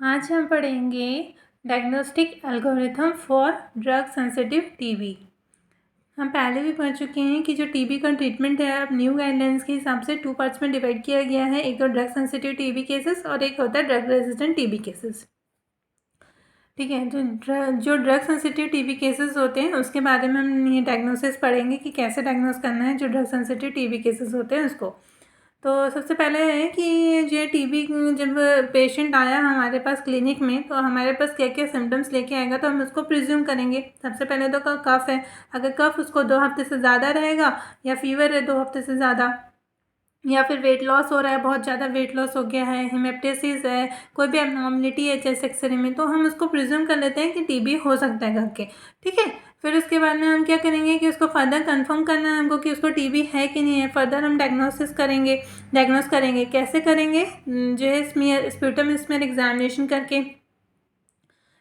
आज हम पढ़ेंगे diagnostic algorithm for drug sensitive TB. हम पहले भी पढ़ चुके हैं कि जो टीबी का ट्रीटमेंट है अब न्यू गाइडलाइंस के हिसाब से 2 पार्ट्स में डिवाइड किया गया है। एक तो ड्रग सेंसिटिव टीबी केसेस और एक होता है ड्रग रेजिस्टेंट टीबी केसेस। ठीक है, जो ड्रग सेंसिटिव टीबी केसेस होते हैं उसके बारे में हम ये डायग्नोसिस पढ़ेंगे कि कैसे डायग्नोस करना है जो ड्रग सेंसिटिव टीबी केसेस होते हैं उसको। तो सबसे पहले है कि जो टीबी जब पेशेंट आया हमारे पास क्लिनिक में तो हमारे पास क्या क्या सिम्टम्स लेके आएगा तो हम उसको प्रिज्यूम करेंगे। सबसे पहले तो कफ है, अगर कफ उसको 2 हफ्ते से ज़्यादा रहेगा या फीवर है 2 हफ्ते से ज़्यादा, या फिर वेट लॉस हो रहा है, बहुत ज़्यादा वेट लॉस हो गया है, हेमेप्टाइटिस है, कोई भी एबनॉर्मलिटी है चेस्ट एक्सरे में, तो हम उसको प्रिज्यूम कर लेते हैं कि टीबी हो सकता है करके। ठीक है, फिर उसके बाद में हम क्या करेंगे कि उसको फर्दर कंफर्म करना है हमको कि उसको टीबी है कि नहीं है। फर्दर हम डायग्नोस करेंगे। कैसे करेंगे? जो है स्प्यूटम स्मीयर एग्जामिनेशन करके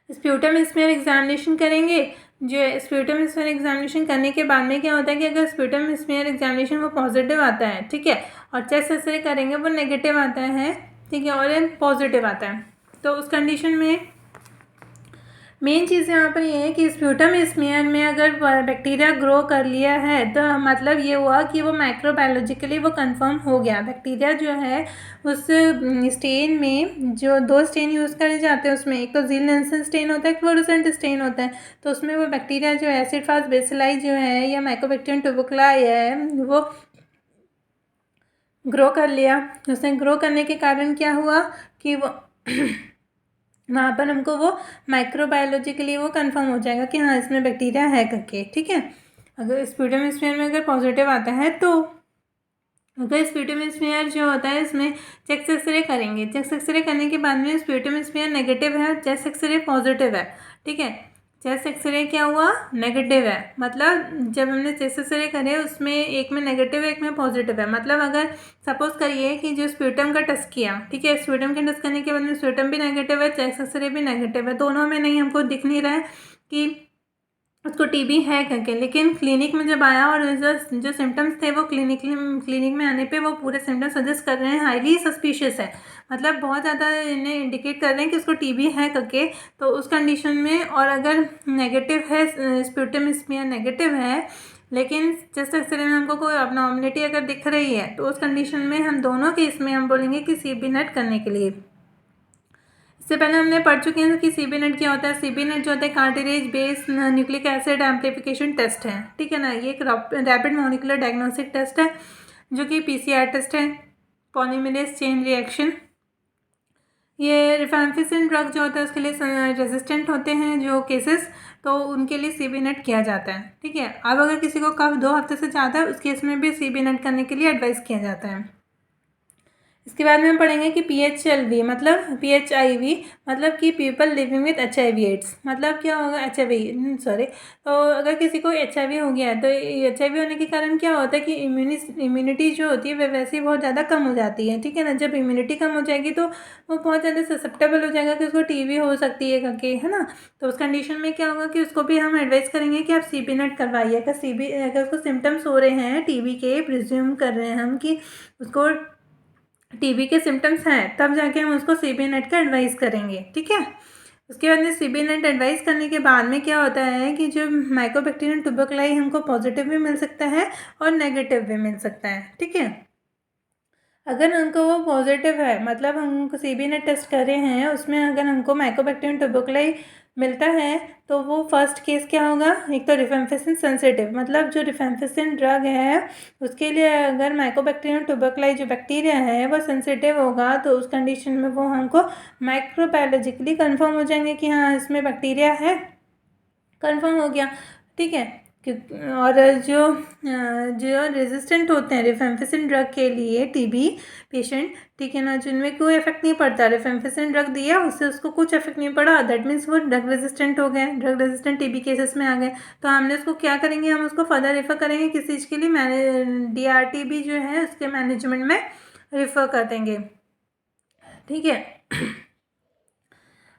स्प्यूटम स्मीयर एग्जामिनेशन करेंगे। जो स्प्यूटम स्मीयर एग्जामिनेशन करने के बाद में क्या होता है कि अगर स्प्यूटम स्मीयर एग्जामिनेशन वो पॉजिटिव आता है, ठीक है, और चेस्ट एक्सरे करेंगे वो नेगेटिव आता है, ठीक है, और पॉजिटिव आता है, तो उस कंडीशन में मेन चीज़ यहाँ पर ये है कि स्प्यूटम स्मीयर में अगर बैक्टीरिया ग्रो कर लिया है तो मतलब ये हुआ कि वो माइक्रोबायोलॉजिकली वो कंफर्म हो गया। बैक्टीरिया जो है उस स्टेन में जो 2 स्टेन यूज़ करे जाते हैं उसमें एक तो ज़ील-नेल्सन स्टेन होता है, एक फ्लोरोसेंट स्टेन होता है। तो उसमें वो बैक्टीरिया जो है एसिड फास्ट बेसिलाई जो है या माइकोबैक्टीरियम ट्यूबरकुलाई है वो ग्रो कर लिया। उसने ग्रो करने के कारण क्या हुआ कि वो वहाँ पर हमको वो माइक्रोबायोलॉजिकली वो कंफर्म हो जाएगा कि हाँ इसमें बैक्टीरिया है करके। ठीक है, अगर स्प्यूटम स्मीयर में अगर पॉजिटिव आता है तो अगर स्प्यूटम स्मीयर जो होता है इसमें चेस्ट एक्सरे करेंगे। चेस्ट एक्सरे करने के बाद में स्प्यूटम स्मीयर नेगेटिव है और चेस्ट एक्सरे पॉजिटिव है। ठीक है, चेस्ट एक्सरे क्या हुआ? नेगेटिव है। मतलब जब हमने चेस्ट एक्सरे करे उसमें एक में नेगेटिव है एक में पॉजिटिव है। मतलब अगर सपोज करिए कि जो स्प्यूटम का टेस्ट किया, ठीक है, स्प्यूटम का टेस्ट करने के बाद में स्प्यूटम भी नेगेटिव है, चेस्ट एक्सरे भी नेगेटिव है, दोनों में नहीं हमको दिख नहीं रहा है कि उसको टीबी है करके, लेकिन क्लिनिक में जब आया और जो सिम्टम्स थे वो क्लिनिक में आने पे वो पूरे सिम्टम्स सजेस्ट कर रहे हैं हाईली सस्पिशियस है, मतलब बहुत ज़्यादा इन्हें इंडिकेट कर रहे हैं कि उसको टीबी है करके। तो उस कंडीशन में और अगर नेगेटिव है, स्प्यूटम स्मीयर नेगेटिव है लेकिन चेस्ट एक्सरे में हमको कोई अबनॉर्मलिटी अगर दिख रही है तो उस कंडीशन में हम दोनों केस में हम बोलेंगे कि सीबी नेट करने के लिए। इससे पहले हमने पढ़ चुके हैं कि सीबी नेट क्या होता है। सीबी नेट जो होता है cartridge base nucleic acid amplification test है। ठीक है ना, ये एक रैपिड मॉलिक्यूलर डायग्नोस्टिक टेस्ट है जो कि पीसीआर टेस्ट है, पॉलीमरेज चेन रिएक्शन। ये रिफैम्पिसिन ड्रग जो होता है उसके लिए रेजिस्टेंट होते हैं जो केसेस, तो उनके लिए सीबी नेट किया जाता है। ठीक है, अब अगर किसी को कफ 2 हफ्ते से ज़्यादा है उस केस में भी सीबी नेट करने के लिए एडवाइस किया जाता है। इसके बाद में हम पढ़ेंगे कि PHLV मतलब PHIV मतलब कि people living with HIV AIDS. मतलब क्या होगा? तो अगर किसी को HIV हो गया है तो HIV होने के कारण क्या होता है कि इम्यूनिटी जो होती है वह वैसे ही बहुत ज़्यादा कम हो जाती है। ठीक है ना, जब इम्यूनिटी कम हो जाएगी तो वो बहुत ज़्यादा ससेप्टेबल हो जाएगा कि उसको टीबी हो सकती है करके, है ना। तो उस कंडीशन में क्या होगा कि उसको भी हम एडवाइस करेंगे कि आप CB नेट करवाइए। अगर उसको सिम्टम्स हो रहे हैं टीबी के, प्रिज्यूम कर रहे हैं हम कि उसको टीबी के सिम्टम्स हैं, तब जाके हम उसको सीबी नेट का एडवाइस करेंगे। ठीक है, उसके बाद में सीबी नेट एडवाइस करने के बाद में क्या होता है कि जो माइकोबैक्टीरियम ट्यूबरकुलाई हमको पॉजिटिव भी मिल सकता है और नेगेटिव भी मिल सकता है। ठीक है, अगर हमको वो पॉजिटिव है मतलब हम सीबी नेट टेस्ट कर रहे हैं उसमें अगर हमको माइकोबैक्टीरियम ट्यूबरकुलाई मिलता है तो वो फर्स्ट केस क्या होगा? एक तो रिफैम्पिसिन सेंसिटिव, मतलब जो रिफैम्पिसिन ड्रग है उसके लिए अगर माइकोबैक्टीरियम ट्यूबरकुलाई जो बैक्टीरिया है वो सेंसिटिव होगा तो उस कंडीशन में वो हमको माइक्रोबायोलॉजिकली कंफर्म हो जाएंगे कि हाँ इसमें बैक्टीरिया है, कंफर्म हो गया। ठीक है, और जो जो रेजिस्टेंट होते हैं रिफैम्पिसिन ड्रग के लिए टीबी पेशेंट, ठीक है ना, जिनमें कोई इफेक्ट नहीं पड़ता, रिफैम्पिसिन ड्रग दिया उससे उसको कुछ इफेक्ट नहीं पड़ा, दैट मीन्स वो ड्रग रेजिस्टेंट हो गए, ड्रग रेजिस्टेंट टीबी केसेस में आ गए। तो हमने उसको क्या करेंगे, हम उसको फर्दर रेफर करेंगे किस चीज़ के लिए? DRTB जो है उसके मैनेजमेंट में रेफर कर देंगे। ठीक है,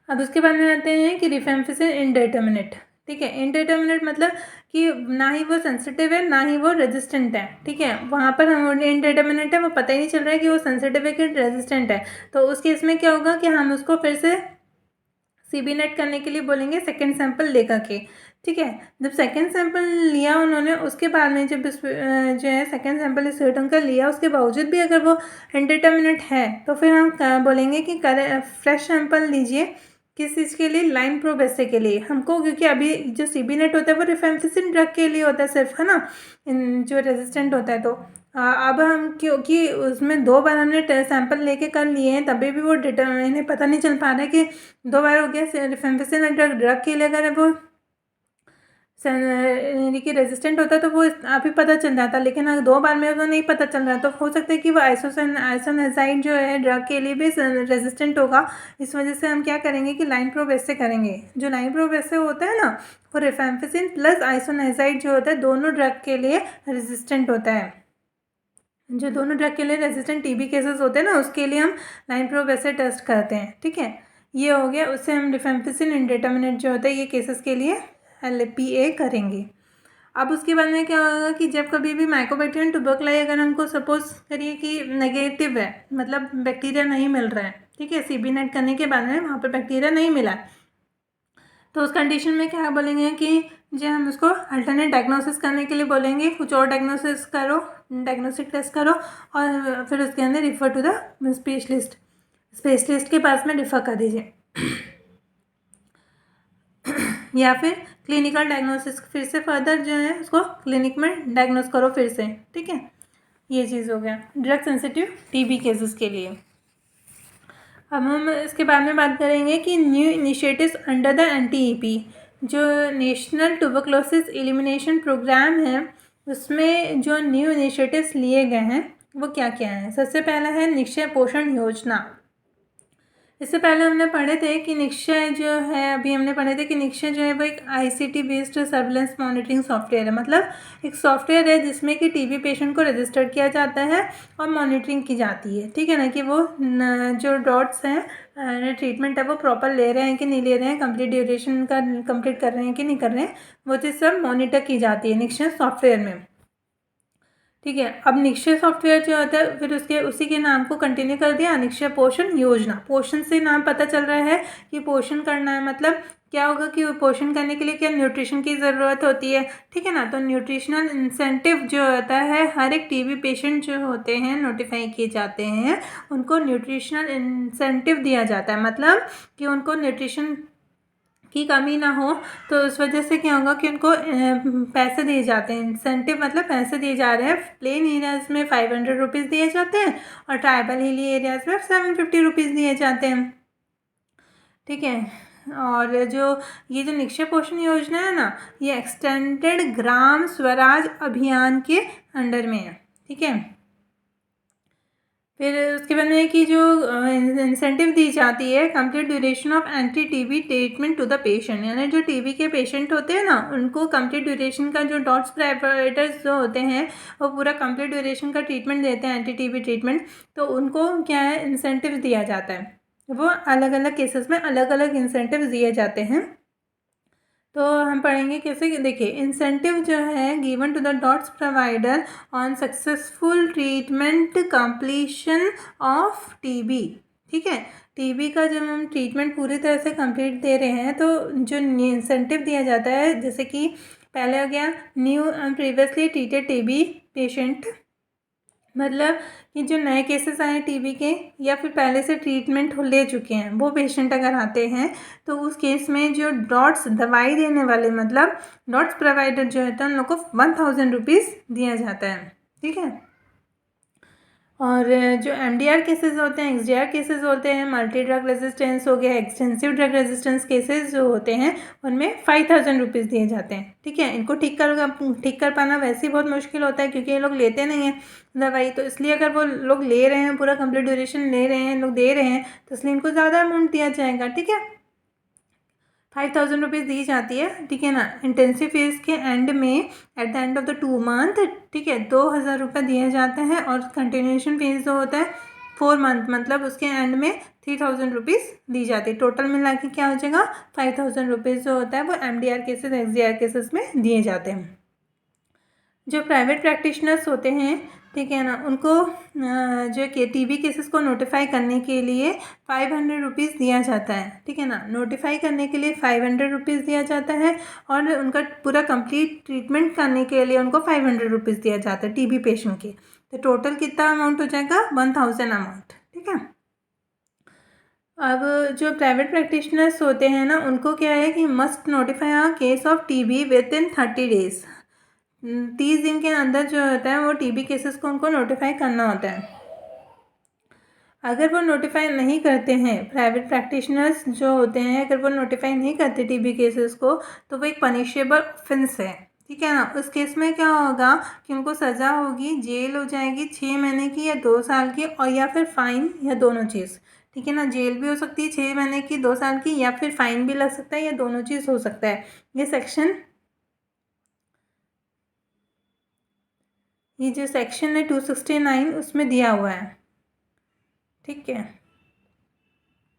अब उसके बाद में आते हैं कि रिफैम्पिसिन इंडेटर्मिनेट। ठीक है, इंडेटर्मिनेट मतलब कि ना ही वो सेंसिटिव है ना ही वो रेजिस्टेंट है। ठीक है, वहाँ पर हम इंडेटर्मिनेट है, वो पता ही नहीं चल रहा है कि वो सेंसिटिव है कि रेजिस्टेंट है। तो उस केस में क्या होगा कि हम उसको फिर से CB नेट करने के लिए बोलेंगे सेकेंड सैंपल लेकर के, ठीक है। जब सेकेंड सैंपल लिया उन्होंने, उसके बाद में जब जो है सेकेंड सैंपल इस रिटर्न का लिया, उसके बावजूद भी अगर वो इंडिटर्मिनेट है तो फिर हम बोलेंगे कि फ्रेश सैंपल लीजिए। किस चीज़ के लिए? लाइन प्रोब ऐसे के लिए हमको, क्योंकि अभी जो CB नेट होता है वो रिफेम्पिसिन ड्रग के लिए होता है सिर्फ, है ना, जो रेजिस्टेंट होता है। तो अब हम, क्योंकि उसमें 2 बार हमने सैंपल लेके कर लिए हैं, तभी भी वो इन्हें पता नहीं चल पा रहा है कि 2 बार हो गया रिफेम्पिसिन ड्रग के लिए। अगर वो कि रेजिस्टेंट होता है तो वो अभी पता चल जाता, लेकिन अगर 2 बार में वो नहीं पता चल रहा, तो हो सकता है कि वो आइसोनाइजाइड जो है ड्रग के लिए भी रेजिस्टेंट होगा। इस वजह से हम क्या करेंगे कि लाइन प्रोब ऐसे करेंगे। जो लाइन प्रोब ऐसे होता है ना, वो रिफेम्पिसिन प्लस आइसोनाइजाइड जो होता है दोनों ड्रग के लिए रेजिस्टेंट होता है। जो दोनों ड्रग के लिए रेजिस्टेंट TB केसेस होते हैं ना, उसके लिए हम लाइन प्रोब ऐसे टेस्ट करते हैं, ठीक है। ये हो गया। उससे हम रिफेम्पिसिन इंडिटर्मिनेट जो होता है ये केसेस के लिए LPA करेंगे। अब उसके बाद में क्या होगा कि जब कभी भी माइकोबैक्टीरियम ट्यूबरकुलाई अगर हमको सपोज करिए कि नेगेटिव है, मतलब बैक्टीरिया नहीं मिल रहा है, ठीक है, CB नेट करने के बाद में वहाँ पर बैक्टीरिया नहीं मिला, तो उस कंडीशन में क्या बोलेंगे कि जो हम उसको अल्टरनेट डायग्नोसिस करने के लिए बोलेंगे, कुछ और डायग्नोसिस करो, डायग्नोस्टिक टेस्ट करो, और फिर उसके अंदर रिफ़र टू द स्पेशलिस्ट के पास में रिफ़र कर दीजिए या फिर क्लिनिकल डायग्नोसिस फिर से फर्दर जो है उसको क्लिनिक में डायग्नोस करो फिर से, ठीक है। ये चीज़ हो गया ड्रग सेंसिटिव TB केसेस के लिए। अब हम इसके बारे में बात करेंगे कि new initiatives under the NTEP, जो नेशनल ट्यूबरकुलोसिस एलिमिनेशन प्रोग्राम है, उसमें जो न्यू इनिशिएटिव्स लिए गए हैं वो क्या क्या हैं। सबसे पहला है निक्षय पोषण योजना। इससे पहले हमने पढ़े थे कि निक्षय जो है, अभी हमने पढ़े थे कि निक्षय जो है वो एक ICT based surveillance monitoring software है। मतलब एक सॉफ्टवेयर है जिसमें कि TB पेशेंट को रजिस्टर किया जाता है और मॉनिटरिंग की जाती है, ठीक है ना, कि वो जो डॉट्स हैं ट्रीटमेंट है वो प्रॉपर ले रहे हैं कि नहीं ले रहे हैं, कंप्लीट ड्यूरेशन का कंप्लीट कर रहे हैं कि नहीं कर रहे हैं, वो चीज़ सब मॉनिटर की जाती है निक्षय सॉफ्टवेयर में, ठीक है। अब निक्षय सॉफ्टवेयर जो होता है फिर उसके उसी के नाम को कंटिन्यू कर दिया, निक्षय पोषण योजना। पोषण से नाम पता चल रहा है कि पोषण करना है, मतलब क्या होगा कि पोषण करने के लिए क्या न्यूट्रिशन की ज़रूरत होती है, ठीक है ना। तो न्यूट्रिशनल इंसेंटिव जो होता है, हर एक TB पेशेंट जो होते हैं नोटिफाई किए जाते हैं, उनको न्यूट्रिशनल इंसेंटिव दिया जाता है, मतलब कि उनको न्यूट्रिशन की कमी ना हो, तो उस वजह से क्या होगा कि उनको पैसे दिए जाते हैं। इंसेंटिव मतलब पैसे दिए जा रहे हैं। प्लेन एरियाज़ में 500 रुपीज़ दिए जाते हैं और ट्राइबल हिली एरियाज़ में 750 रुपीज़ दिए जाते हैं, ठीक है। और ये जो निक्षय पोषण योजना है ना, ये एक्सटेंडेड ग्राम स्वराज अभियान के अंडर में है, ठीक है। फिर उसके बाद में कि जो इंसेंटिव दी जाती है, complete duration of NTTB treatment to the patient, यानी जो TB के पेशेंट होते हैं ना, उनको कंप्लीट ड्यूरेशन का जो डॉट्स प्रोवाइडर्स जो होते हैं वो पूरा कंप्लीट ड्यूरेशन का ट्रीटमेंट देते हैं, NTTB ट्रीटमेंट, तो उनको क्या है इंसेंटिव दिया जाता है। वो अलग अलग केसेस में अलग अलग इंसेंटिव दिए जाते हैं। तो हम पढ़ेंगे कैसे, देखिए इंसेंटिव जो है given to the DOTS provider on successful treatment completion of TB, ठीक है। TB का जब हम ट्रीटमेंट पूरी तरह से कंप्लीट दे रहे हैं तो जो इंसेंटिव दिया जाता है, जैसे कि पहले हो गया new previously treated TB patient, मतलब कि जो नए केसेस आए TB के या फिर पहले से ट्रीटमेंट ले चुके हैं वो पेशेंट अगर आते हैं, तो उस केस में जो डॉट्स दवाई देने वाले मतलब डॉट्स प्रोवाइडर जो है तो उन लोग को 1000 रुपीज़ दिया जाता है, ठीक है। और जो MDR केसेस होते हैं, XDR केसेस होते हैं, मल्टी ड्रग रेजिस्टेंस हो गया, एक्सटेंसिव ड्रग रेजिस्टेंस केसेस जो होते हैं उनमें 5000 रुपीज़ दिए जाते हैं, ठीक है। इनको ठीक कर पाना वैसे ही बहुत मुश्किल होता है क्योंकि ये लोग लेते नहीं हैं दवाई, तो इसलिए अगर वो लोग ले रहे हैं पूरा कंप्लीट ड्यूरेशन ले रहे हैं, लोग दे रहे हैं, तो इसलिए इनको ज़्यादा अमाउंट दिया जाएगा, ठीक है। 5000 रुपीज़ दी जाती है, ठीक है ना। इंटेंसिव फेज के एंड में at the end of the 2 month, ठीक है, 2000 रुपये दिए जाते हैं। और कंटिन्यूएशन फेज जो होता है 4 मंथ, मतलब उसके एंड में 3000 रुपीज़ दी जाती है। टोटल मिला के क्या हो जाएगा 5000 रुपीज़ जो होता है वो MDR केसेस XDR केसेस में दिए जाते हैं। जो प्राइवेट प्रैक्टिशनर्स होते हैं ठीक है ना, उनको जो कि टीबी केसेस को नोटिफाई करने के लिए 500 रुपीज़ दिया जाता है। ठीक है ना, नोटिफाई करने के लिए 500 रुपीज़ दिया जाता है और उनका पूरा कंप्लीट ट्रीटमेंट करने के लिए उनको 500 रुपीज़ दिया जाता है टीबी पेशेंट के। तो टोटल कितना अमाउंट हो जाएगा, 1000 अमाउंट। ठीक है, अब जो प्राइवेट प्रैक्टिशनर्स होते हैं ना, उनको क्या है कि must notify a case of TB with in 30 days. 30 दिन के अंदर जो होता है वो टीबी केसेस को उनको नोटिफाई करना होता है। अगर वो नोटिफाई नहीं करते हैं, प्राइवेट प्रैक्टिशनर्स जो होते हैं, अगर वो नोटिफाई नहीं करते टीबी केसेस को, तो वो एक पनिशेबल ऑफेंस है। ठीक है ना, उस केस में क्या होगा कि उनको सज़ा होगी, जेल हो जाएगी 6 महीने की या 2 साल की, और या फिर फ़ाइन, या दोनों चीज़। ठीक है ना, जेल भी हो सकती है 6 महीने की, 2 साल की, या फिर फ़ाइन भी लग सकता है, या दोनों चीज़ हो सकता है। ये जो सेक्शन है 269 उसमें दिया हुआ है। ठीक है।